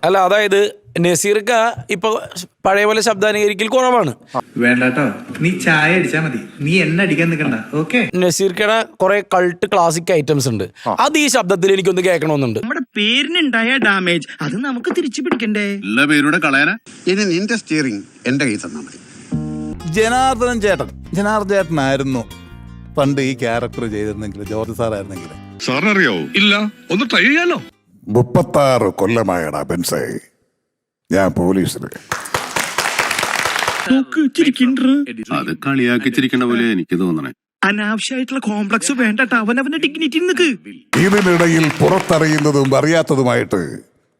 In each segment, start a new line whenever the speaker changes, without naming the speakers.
അല്ല, അതായത് നസീർക്ക ഇപ്പൊ പഴയ പോലെ ശബ്ദാനുകരിക്കൽ കുറവാണ്.
വേണ്ടട്ടോ, നീ ചായ അടിച്ചാ മതി, നീ എന്നെ അടിക്കാൻ നിൽക്കണ്ട. ഓക്കെ,
നസീർക്കയുടെ കുറെ കൾട്ട് ക്ലാസിക് ഐറ്റംസ് ഉണ്ട്, അത് ഈ ശബ്ദത്തിൽ എനിക്കൊന്ന് കേൾക്കണമെന്നുണ്ട്.
നമ്മുടെ പേരിനുണ്ടായ ഡാമേജ് അത് നമുക്ക് തിരിച്ചു പിടിക്കണ്ടേ?
എല്ലാ പേരുടെ കളയാനാ.
ഇനി നിന്റെ സ്റ്റിയറിംഗ് എന്റെ കയ്യിൽ തന്നാ മതി.
ജനാർദ്ദനൻ ചേട്ടനായിരുന്നു പണ്ട് ഈ ക്യാരക്ടർ ചെയ്തിരുന്നെങ്കിൽ, ജോർജ് സാറായിരുന്നെങ്കിൽ.
സാറിനറിയാവോ? ഇല്ല, ഒന്ന് ട്രൈ ചെയ്യാലോ.
36 കൊല്ലമായടാ ബെൻസേ ഞാൻ പോലീസിൽ.
അത് കളിയാക്കിച്ചിരിക്കണ പോലെ എനിക്ക് തോന്നണേ.
അനാവശ്യമായിട്ടുള്ള കോംപ്ലക്സ് വേണ്ടട്ടോ, അവനവന്റെ ഡിഗ്നിറ്റി നിൽക്ക്.
ഇതിനിടയിൽ പുറത്തറിയുന്നതും അറിയാത്തതുമായിട്ട്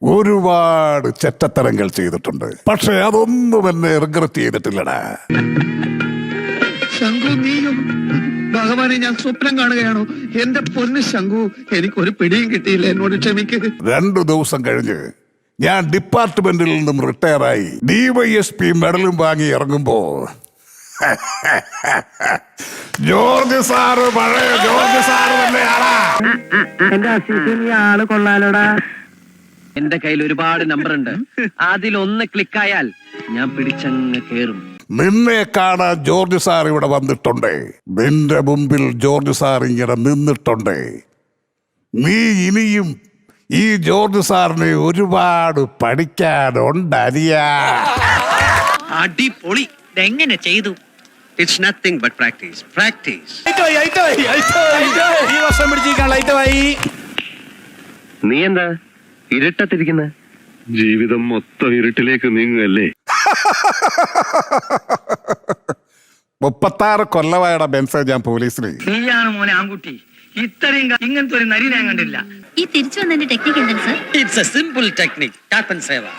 ഒരുപാട് ചെറ്റത്തരങ്ങൾ ചെയ്തിട്ടുണ്ട്. പക്ഷെ അതൊന്നും എന്നെ റിഗ്രറ്റ് ചെയ്തിട്ടില്ലടാ.
ശംഖു, നീയും ഭഗവാനെ ഞാൻ സ്വപ്നം കാണുകയാണോ? എന്റെ പൊന്ന് ശംഖു, എനിക്കൊരു പിടിയും കിട്ടിയില്ല, എന്നോട് ക്ഷമിക്ക്.
2 ദിവസം കഴിഞ്ഞ് ഞാൻ ഡിപ്പാർട്ട്മെന്റിൽ നിന്നും റിട്ടയറായി DYSP മെഡലും വാങ്ങി ഇറങ്ങുമ്പോ ജോർജ് സാറ് പഴയ ജോർജ് സാറ് തന്നെയാണാ.
എന്റെ അസിസ്റ്റന്റ് ഈ ആള് കൊള്ളാലോടാ.
എന്റെ കയ്യിൽ ഒരുപാട് നമ്പർ ഉണ്ട്, അതിലൊന്ന് ക്ലിക്കായാൽ ഞാൻ പിടിച്ചങ്ങ് കേറും.
നിന്നെ കാണാൻ ജോർജ് സാർ ഇവിടെ വന്നിട്ടുണ്ടേ, നിന്റെ മുമ്പിൽ ജോർജ് സാർ ഇങ്ങനെ നിന്നിട്ടുണ്ടേ. നീ ഇനിയും ഈ ജോർജ് സാറിനെ ഒരുപാട് പഠിക്കാനുണ്ടരിയാ.
അടിപൊളി, എങ്ങനെ ചെയ്തു? It's nothing but practice.
ഈ വർഷം പിടിച്ചിരിക്കാൻ ലൈറ്റമായി.
നീ എന്താ ഇരുട്ടത്തിരിക്കുന്ന?
ജീവിതം മൊത്തം ഇരുട്ടിലേക്ക് നീങ്ങുകയല്ലേ.
36 കൊല്ലമായടാ ബെൻസേ ഞാൻ പോലീസിൽ.
നീയാണ് മോനെ ആൺകുട്ടി, ഇത്രയും ഇങ്ങനത്തെ ഒരു നരി ഞാൻ കണ്ടില്ല.
ഈ തിരിച്ചു വന്നതിന്റെ ടെക്നിക്ക് എന്താണ് sir?
It's A simple technique, tap and save.